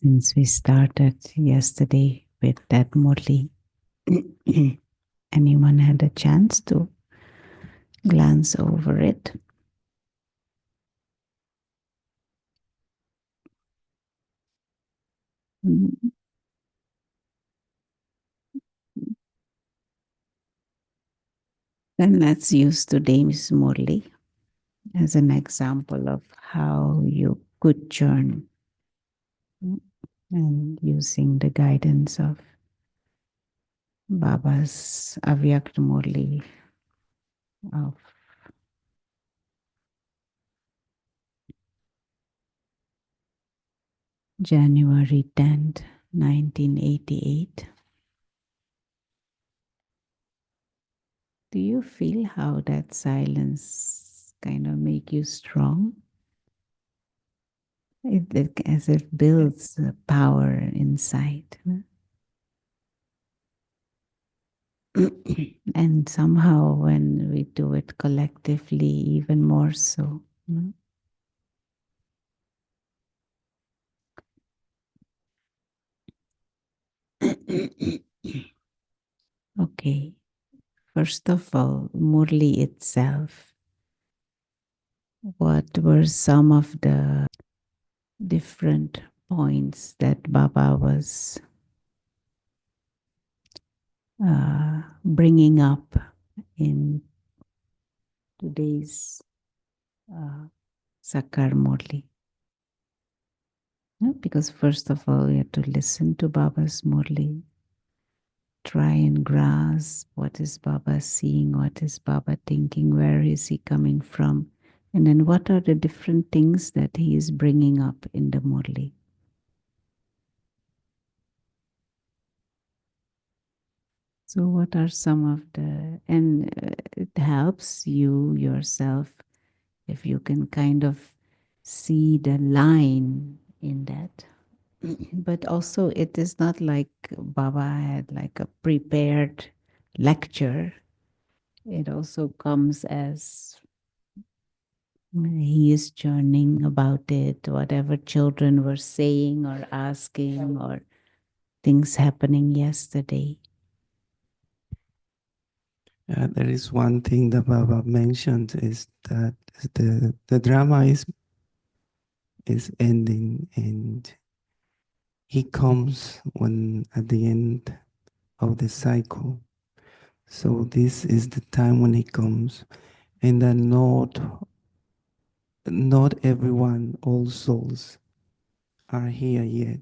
Since we started yesterday with that Murli, anyone had a chance to glance over it? Then let's use today's Murli as an example of how you could churn and using the guidance of Baba's Avyakt Murli of January 10th, 1988. Do you feel how that silence kind of make you strong? It as it builds power inside. And somehow when we do it collectively, even more so. Okay. First of all, Murli itself. What were some of the different points that Baba was bringing up in today's Sakar Murli? Because first of all, you have to listen to Baba's Murli. Try and grasp what is Baba seeing, what is Baba thinking, where is he coming from, and then what are the different things that he is bringing up in the Murli. So what are some of the, and it helps you yourself if you can kind of see the line in that. But also it is not like Baba had like a prepared lecture. It also comes as he is churning about it, whatever children were saying or asking or things happening yesterday. There is one thing that Baba mentioned is that the drama is ending and he comes when at the end of the cycle. So this is the time when he comes, and that not everyone, all souls are here yet.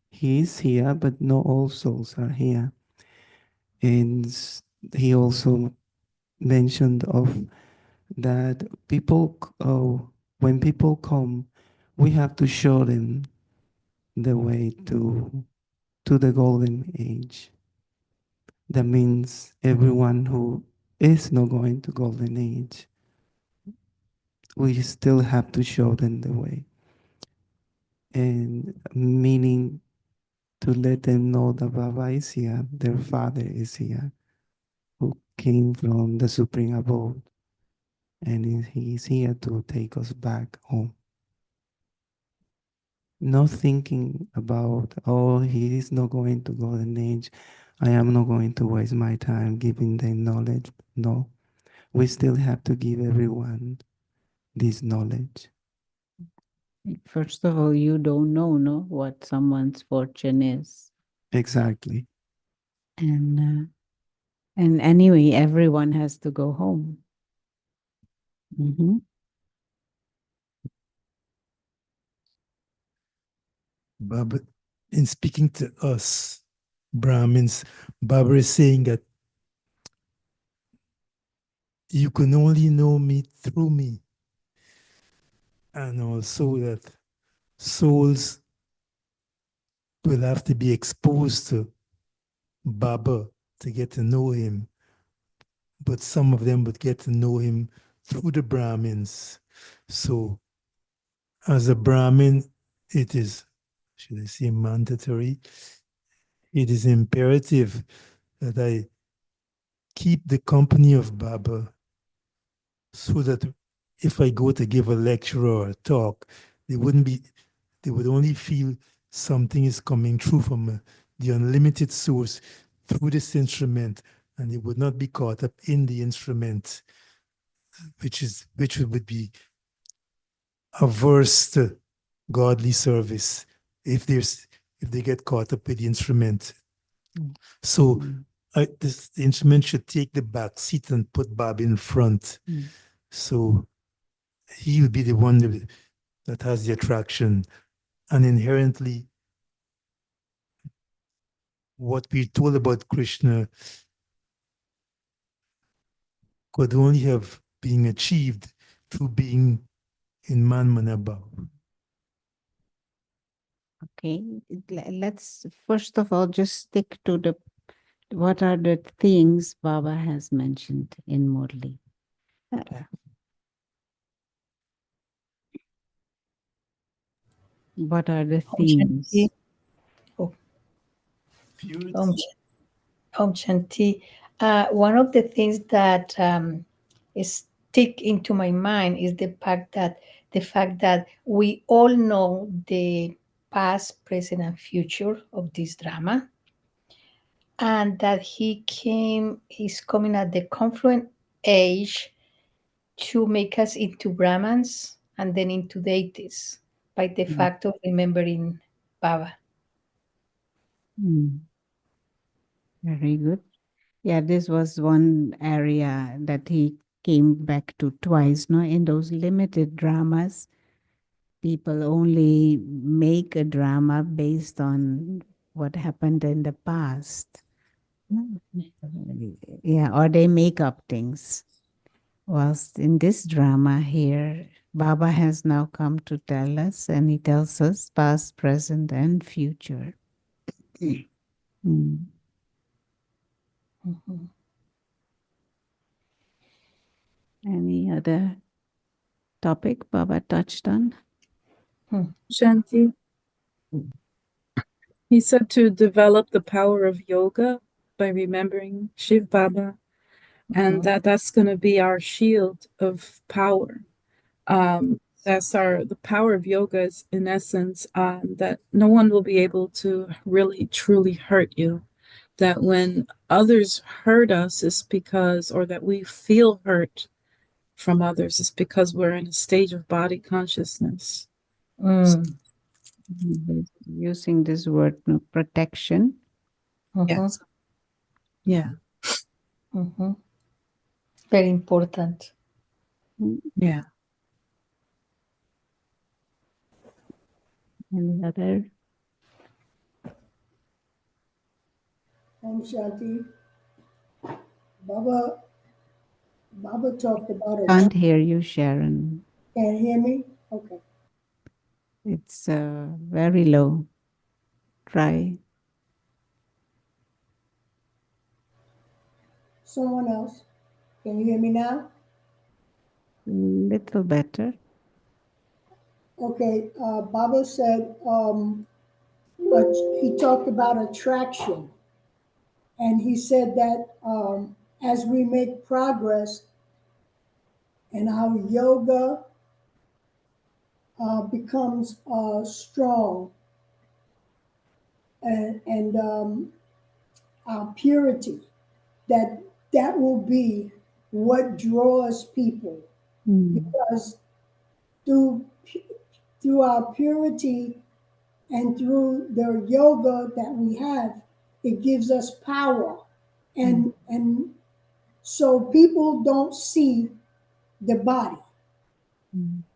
He is here, but not all souls are here. And he also mentioned of that people, when people come, we have to show them the way to the golden age. That means everyone who is not going to golden age, we still have to show them the way. And meaning to let them know that Baba is here, their father is here, who came from the supreme abode, and he is here to take us back home. Not thinking about, oh, he is not going to golden age, I am not going to waste my time giving them knowledge. No, we still have to give everyone this knowledge. First of all, you don't know, no, what someone's fortune is. Exactly. And anyway, everyone has to go home. Mm-hmm. Baba, in speaking to us Brahmins, Baba is saying that you can only know me through me, and also that souls will have to be exposed to Baba to get to know him, but some of them would get to know him through the Brahmins. So, as a Brahmin, it is, should I say, mandatory. It is imperative that I keep the company of Baba so that if I go to give a lecture or a talk, they would only feel something is coming through from the unlimited source through this instrument, and it would not be caught up in the instrument, which would be averse to godly service if they get caught up with the instrument. So the instrument should take the back seat and put Bob in front. So he will be the one that has the attraction. And inherently, what we're told about Krishna could only have been achieved through being in Man Manabhav. Okay, let's first of all just stick to what are the things Baba has mentioned in Murli. What are the themes? Oh. Om Shanti. One of the things that is stick into my mind is the fact that we all know the past, present, and future of this drama, and that he's coming at the confluent age to make us into Brahmans and then into deities by the fact of remembering Baba. Very good. Yeah, this was one area that he came back to twice. No, in those limited dramas, people only make a drama based on what happened in the past. Yeah, or they make up things. Whilst in this drama here, Baba has now come to tell us, and he tells us past, present, and future. Any other topic Baba touched on? Shanti. He said to develop the power of yoga by remembering Shiv Baba, and that's going to be our shield of power. That's the power of yoga is in essence that no one will be able to really truly hurt you. That when others hurt us is because, or that we feel hurt from others is because we're in a stage of body consciousness. Using this word, no, protection. Yes. Yeah. Very important. Yeah. Any other? Om Shanti. Baba talked about it. Can't hear you, Sharon. Can't hear me? Okay. It's very low. Try. Someone else. Can you hear me now? Little better. Okay. Baba said he talked about attraction. And he said that as we make progress and our yoga becomes strong and our purity, that will be what draws people. Because through our purity and through the yoga that we have, it gives us power. And so people don't see the body.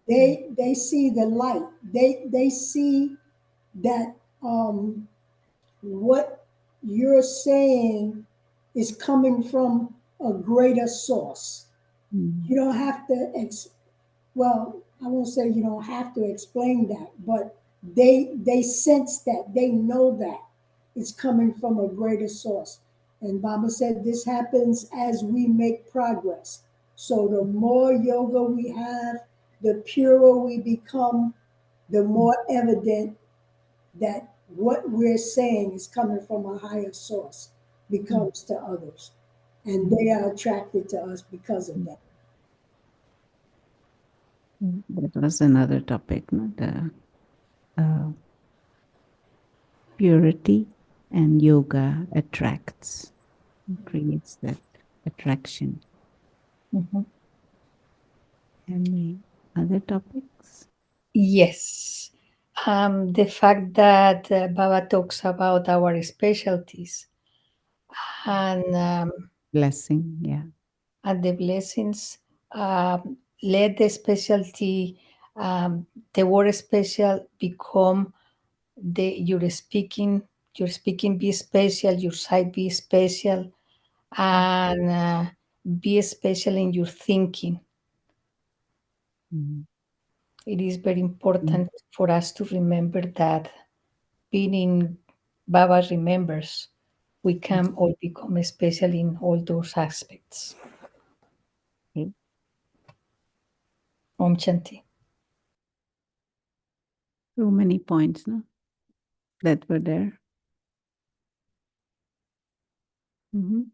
They see the light. They see that what you're saying is coming from a greater source. You don't have to well, I won't say you don't have to explain that, but they sense that, they know that it's coming from a greater source. And Baba said this happens as we make progress. So the more yoga we have, the purer we become, the more evident that what we're saying is coming from a higher source becomes to others. And they are attracted to us because of that. That was another topic, no? purity, and yoga attracts, creates that attraction. Mhm. Any other topics? Yes. The fact that Baba talks about our specialties and Blessing, yeah. the blessings, let the specialty, the word special become your speaking be special, your sight be special, and be special in your thinking. Mhm. It is very important for us to remember that being in Baba remembers, we can all become special in all those aspects. Okay. Om Shanti. So many points, no? That were there. Mhm.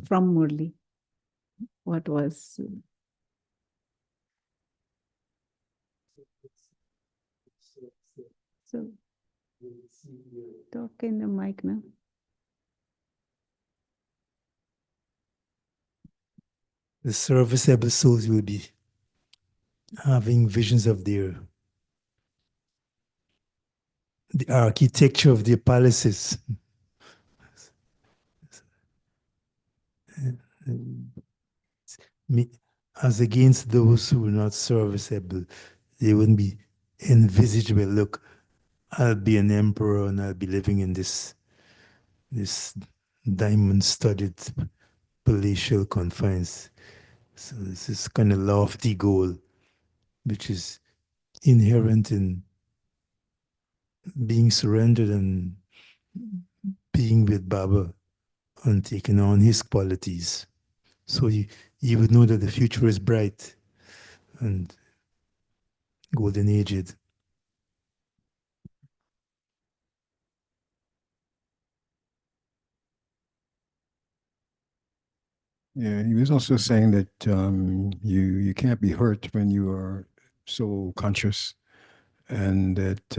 From Murli, what was so? Talk in the mic now. The serviceable souls will be having visions of the architecture of their palaces. As against those who are not serviceable, they wouldn't be envisaged, well, look, I'll be an emperor and I'll be living in this diamond-studded palatial confines. So this is kind of lofty goal, which is inherent in being surrendered and being with Baba and taking on his qualities. So you would know that the future is bright and golden aged. Yeah, he was also saying that you can't be hurt when you are so conscious, and that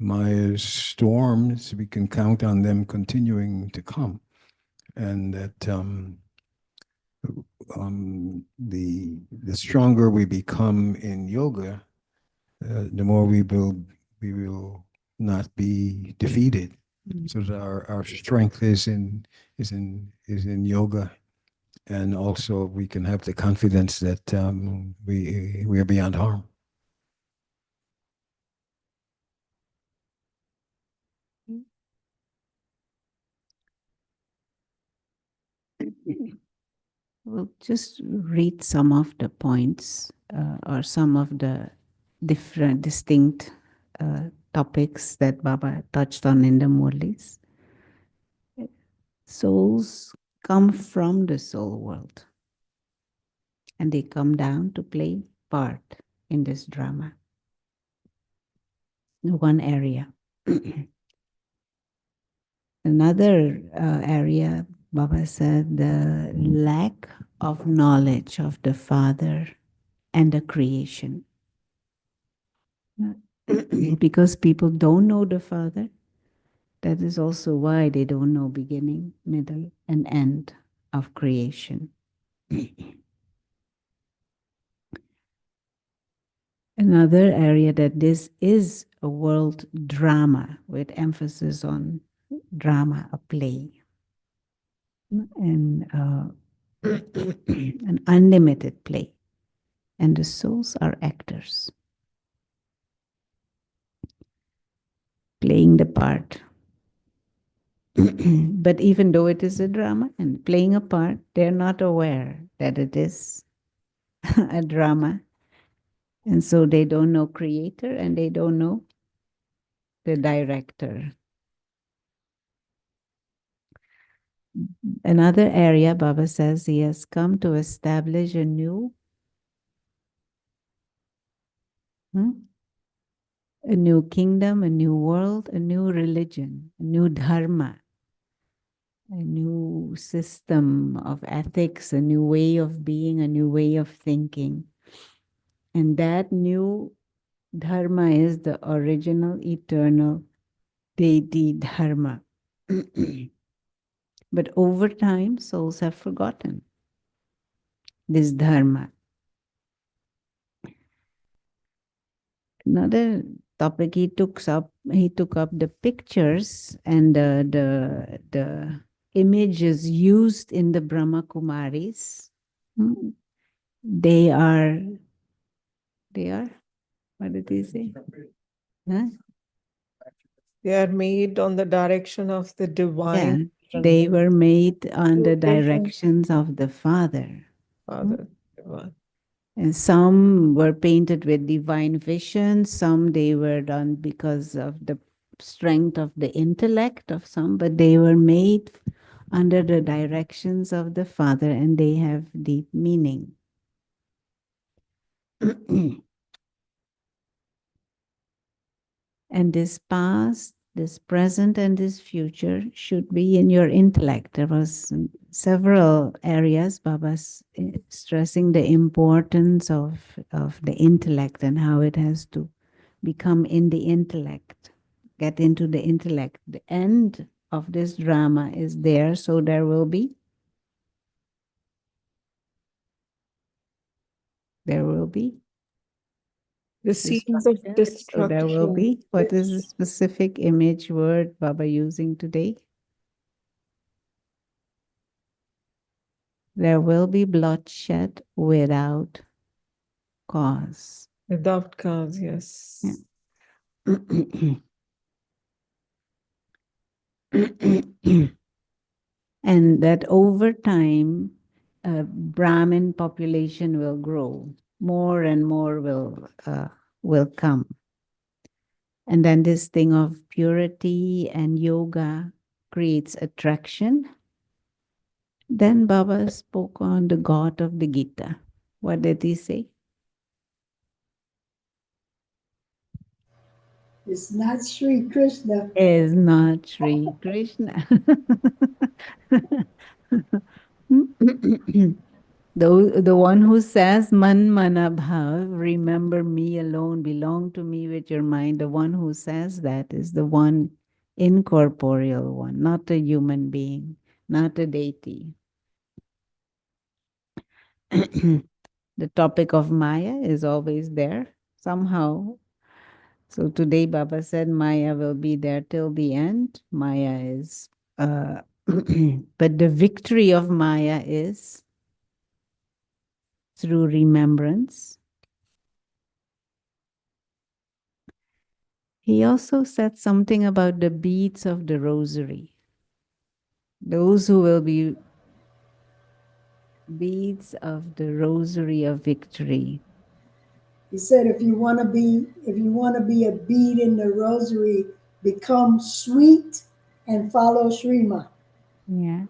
Maya's storms, we can count on them continuing to come, and that the stronger we become in yoga, the more we will not be defeated. So that our strength is in yoga, and also we can have the confidence that we are beyond harm. We'll just read some of the points or some of the different, distinct topics that Baba touched on in the Murlis. Souls come from the soul world and they come down to play part in this drama. One area. Another area, Baba said, the lack of knowledge of the Father and the creation. Because people don't know the Father, that is also why they don't know beginning, middle, and end of creation. Another area that this is a world drama with emphasis on drama, a play, and an unlimited play. And the souls are actors, playing the part. But even though it is a drama and playing a part, they're not aware that it is a drama. And so they don't know creator and they don't know the director. Another area, Baba says, he has come to establish a new kingdom, a new world, a new religion, a new dharma, a new system of ethics, a new way of being, a new way of thinking. And that new dharma is the original, eternal deity dharma. But over time, souls have forgotten this dharma. Another topic he took up the pictures and the images used in the Brahma Kumaris. They are what did he say? Huh? They are made on the direction of the Yeah, divine they were made on the vision. directions of the Father. Father. Divine. And some were painted with divine vision, some they were done because of the strength of the intellect of some, but they were made under the directions of the Father and they have deep meaning. And this past, this present, and this future should be in your intellect. There was several areas Baba's stressing the importance of the intellect and how it has to become in the intellect, get into the intellect. The end of this drama is there, so there will be The seeds of destruction. So destruction. there will be, what is the specific image word Baba using today? There will be bloodshed without cause. Without cause, yes. Yeah. And that over time, Brahmin population will grow. More and more will come. And then this thing of purity and yoga creates attraction. Then Baba spoke on the God of the Gita. What did he say? It's not Sri Krishna. Is not Sri Krishna. The one who says man mana bhav, remember me alone, belong to me with your mind. The one who says that is the one incorporeal one, not a human being, not a deity. The topic of Maya is always there somehow. So today Baba said Maya will be there till the end. Maya is, but the victory of Maya is through remembrance. He also said something about the beads of the rosary. Those who will be beads of the rosary of victory. He said, if you want to be a bead in the rosary, become sweet and follow Shrima. Yeah.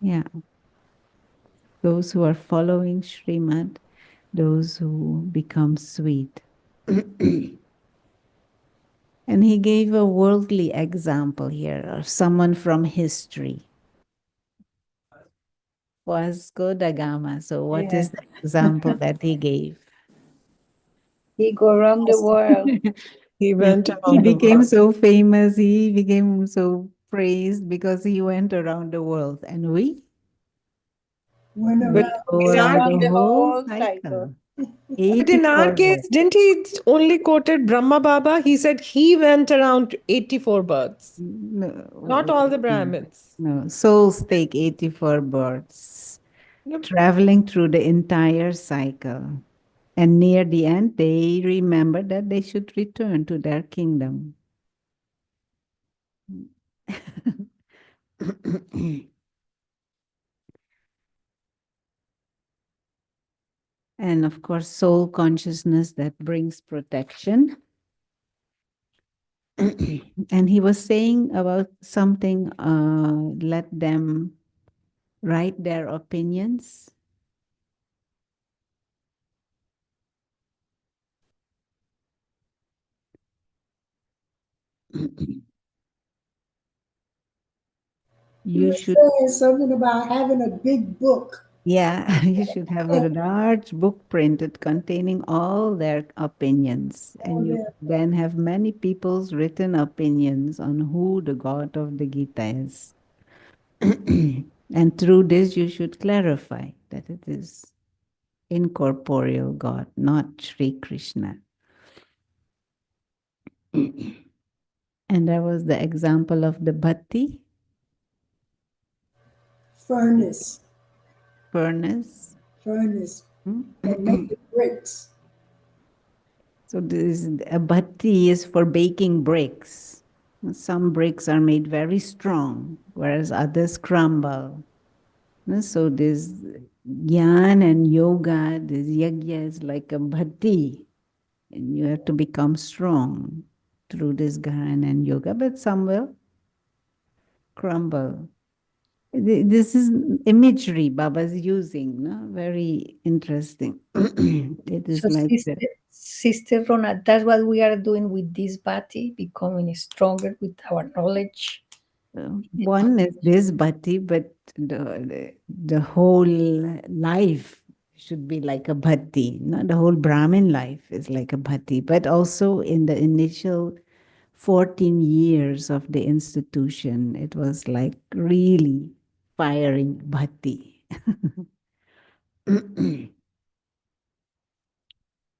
Yeah. Those who are following Srimad, those who become sweet. And he gave a worldly example here of someone from history. Vasco da Gama. So what is the example that he gave? He go around the world. He went He around the became world. so famous, he became so praised because he went around the world. And we Went go around around Around the the whole whole cycle. cycle. But in our 84 case, births. didn't he only quoted Brahma Baba? He said he went around 84 births. Not all the Brahmins. No, souls take 84 births, Yep. traveling through the entire cycle. And near the end, they remember that they should return to their kingdom. And of course, soul consciousness that brings protection. And he was saying about something, let them write their opinions. He You was should, saying something about having a big book. Yeah, you should have a large book printed containing all their opinions, All and you their then have many people's written opinions on who the God of the Gita is. And through this, you should clarify that it is incorporeal God, not Sri Krishna. And there was the example of the Bhatti furnace, furnace. that make the bricks. So this a bhatti is for baking bricks. Some bricks are made very strong, whereas others crumble. So this Gyan and yoga, this yajna is like a bhatti, and you have to become strong through this Gyan and yoga, but some will crumble. This is imagery Baba's using, no? Very interesting. It is So, like the Sister Rona, that's what we are doing with this body, becoming stronger with our knowledge. one is this bhatti, but the whole life should be like a bhatti. Not the whole Brahmin life is like a bhatti, but also in the initial 14 years of the institution, it was like really firing bhatti.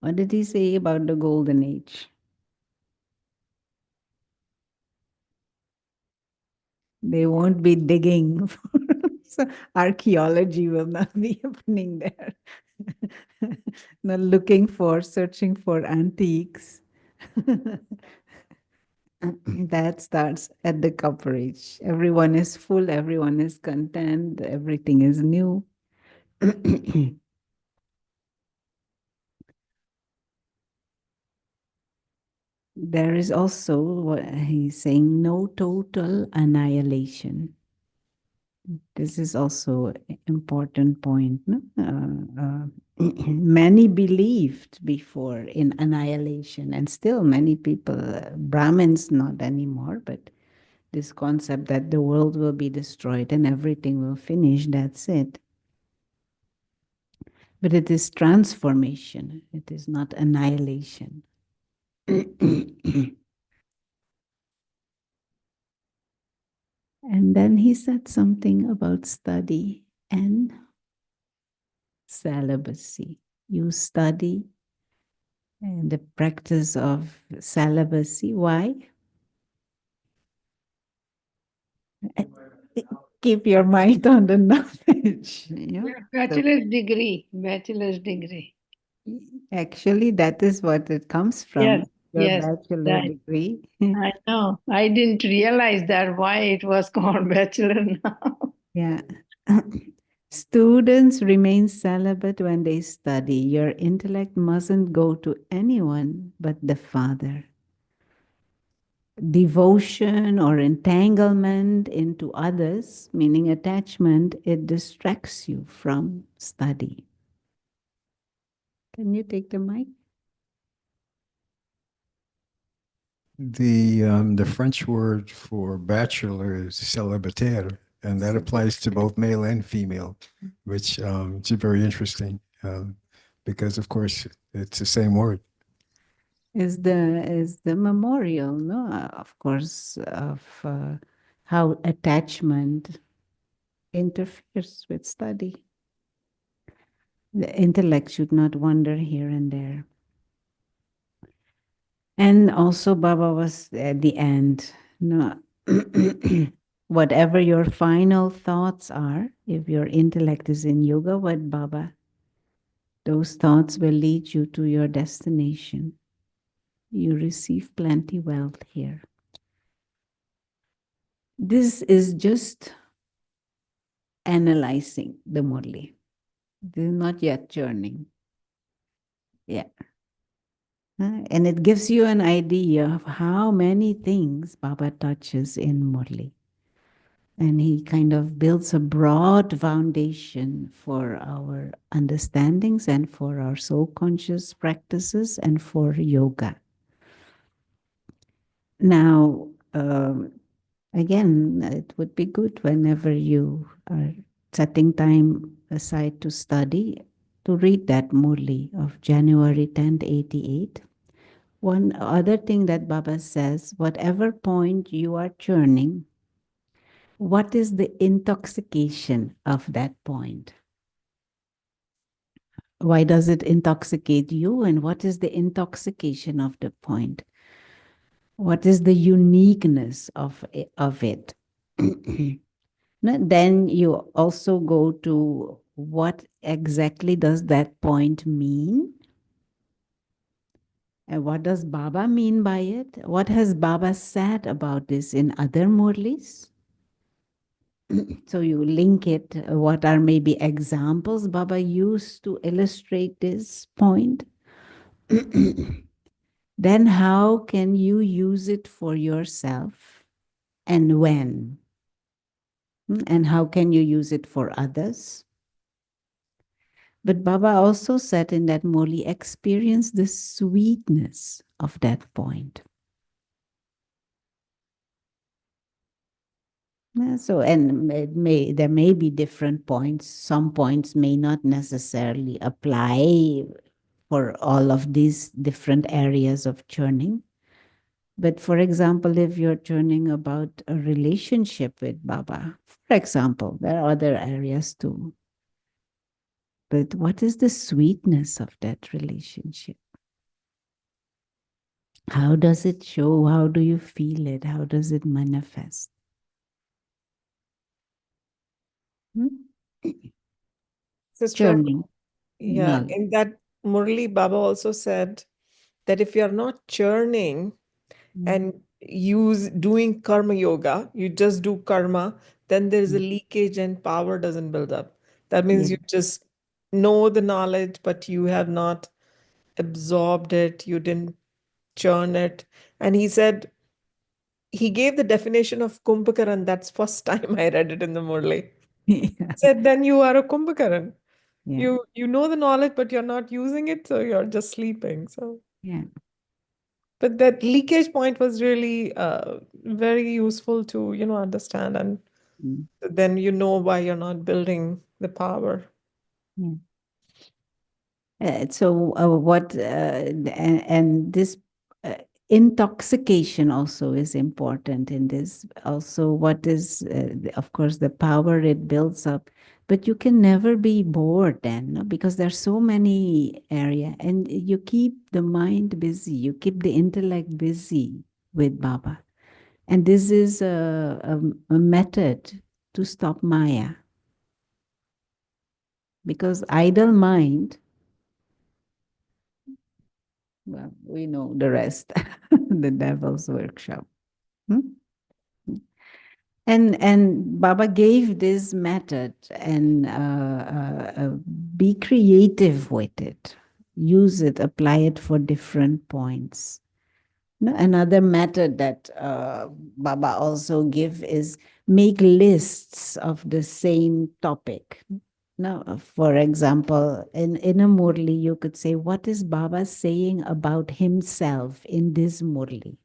What did he say about the golden age? They won't be digging. So archaeology will not be happening there. Not looking for, searching for antiques. That starts at the coverage. Everyone is full, everyone is content, everything is new. There is also what he's saying, no total annihilation. This is also an important point. No? Many believed before in annihilation, and still many people, Brahmins not anymore, but this concept that the world will be destroyed and everything will finish, that's it. But it is transformation, it is not annihilation. And then he said something about study and celibacy. You study and the practice of celibacy. Why? Keep your mind on the knowledge. Yeah? Bachelor's degree. Bachelor's degree. Actually, that is what it comes from, Yes, your yes. bachelor That, degree. I know. I didn't realize that why it was called bachelor now. Yeah. Students remain celibate when they study. Your intellect mustn't go to anyone but the Father. Devotion or entanglement into others, meaning attachment, it distracts you from study. Can you take the mic? The French word for bachelor is célibataire, and that applies to both male and female, which is very interesting because, of course, it's the same word. Is the memorial, no? Of course, of how attachment interferes with study. The intellect should not wander here and there. And also, Baba was at the end, no, whatever your final thoughts are, if your intellect is in yoga, what Baba, those thoughts will lead you to your destination. You receive plenty wealth here. This is just analyzing the Murli. This is not yet churning. Yeah. And it gives you an idea of how many things Baba touches in Murli. And he kind of builds a broad foundation for our understandings and for our soul conscious practices and for yoga. Now, again, it would be good whenever you are setting time aside to study, to read that Murli of January 10th, 88. One other thing that Baba says, whatever point you are churning, what is the intoxication of that point? Why does it intoxicate you? And what is the intoxication of the point? What is the uniqueness of it? Then you also go to what exactly does that point mean? And what does Baba mean by it? What has Baba said about this in other Murlis? So you link it. What are maybe examples Baba used to illustrate this point? Then how can you use it for yourself and when? And how can you use it for others? But Baba also said in that Murli, experience the sweetness of that point. So, and there may be different points. Some points may not necessarily apply for all of these different areas of churning. But for example, if you're churning about a relationship with Baba, for example, there are other areas too. But what is the sweetness of that relationship? How does it show? How do you feel it? How does it manifest? Sister, Churning. yeah, Knowledge. in that Murli, Baba also said that if you're not churning and doing karma yoga, you just do karma, then there's a leakage and power doesn't build up. That means you just know the knowledge, but you have not absorbed it, you didn't churn it. And he said, he gave the definition of Kumbhakaran. That's first time I read it in the Murli. Yeah. Said, then you are a Kumbhakaran. Yeah. You know the knowledge, but you're not using it, so you're just sleeping. So Yeah. but that leakage point was really very useful to understand, and then you know why you're not building the power. Yeah. So what and this intoxication also is important in this. Also, what is of course the power it builds up, but you can never be bored then, no? Because there's so many area, and you keep the mind busy, you keep the intellect busy with Baba, and this is a method to stop Maya, because idle mind. Well, we know the rest, the devil's workshop. Hmm? And Baba gave this method, and be creative with it. Use it, apply it for different points. No, another method that Baba also give is make lists of the same topic. Now, for example, in a Murli, you could say, what is Baba saying about himself in this Murli?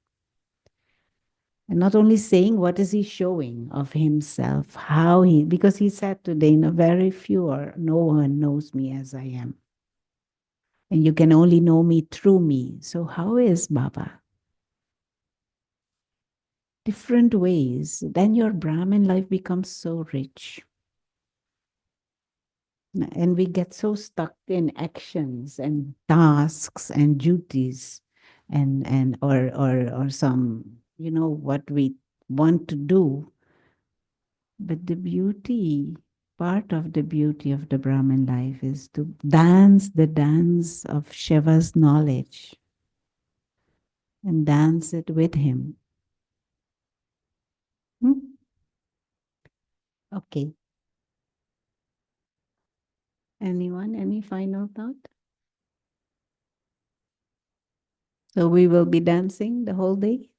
And not only saying, what is he showing of himself, how he, because he said today, no, very few or no one knows me as I am. And you can only know me through me. So how is Baba? Different ways. Then your Brahmin life becomes so rich. And we get so stuck in actions and tasks and duties and or some, what we want to do. But the beauty, part of the beauty of the Brahmin life is to dance the dance of Shiva's knowledge and dance it with him. Okay. Anyone? Any final thought? So we will be dancing the whole day?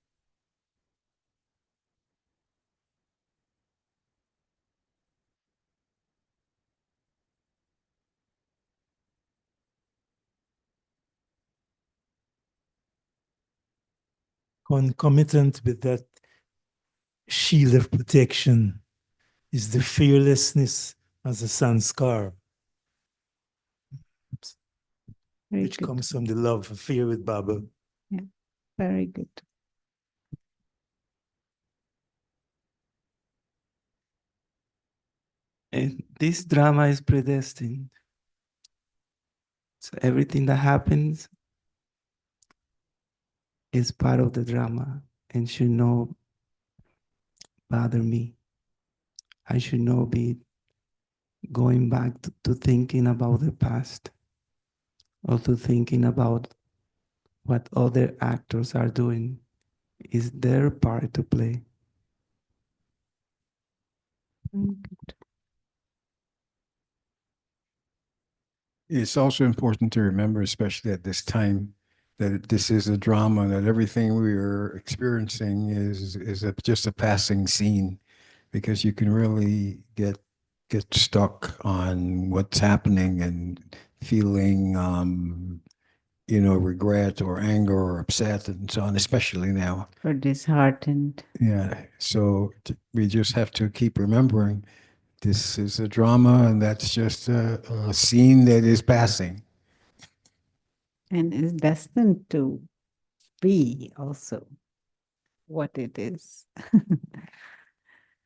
Concomitant with that shield of protection is the fearlessness as a sanskar, Very which good. comes from the love affair with Baba. Yeah, very good. And this drama is predestined. So everything that happens is part of the drama and should not bother me. I should not be going back to thinking about the past or to thinking about what other actors are doing. Is their part to play. Very good. It's also important to remember, especially at this time, that this is a drama, that everything we are experiencing is just a passing scene, because you can really get stuck on what's happening and feeling regret or anger or upset and so on, especially now. Or disheartened. Yeah. So we just have to keep remembering this is a drama, and that's just a scene that is passing. And is destined to be also what it is.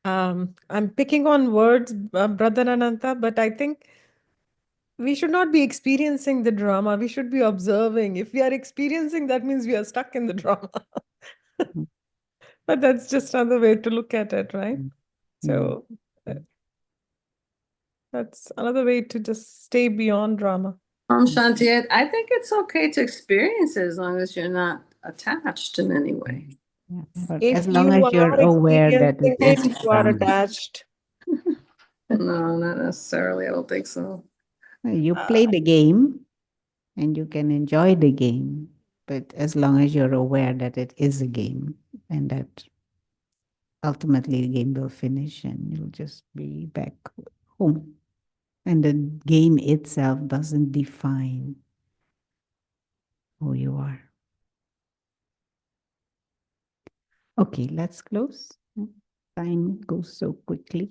I'm picking on words, Brother Ananta, but I think we should not be experiencing the drama. We should be observing. If we are experiencing, that means we are stuck in the drama. But that's just another way to look at it, right? So that's another way to just stay beyond drama. Shanti, I think it's okay to experience it as long as you're not attached in any way. Yeah. But If as long you as you're are aware that it experiencing is it, you are drama. attached. No, not necessarily. I don't think so. You play the game and you can enjoy the game, but as long as you're aware that it is a game and that ultimately the game will finish and you'll just be back home. And the game itself doesn't define who you are. Okay, let's close. Time goes so quickly.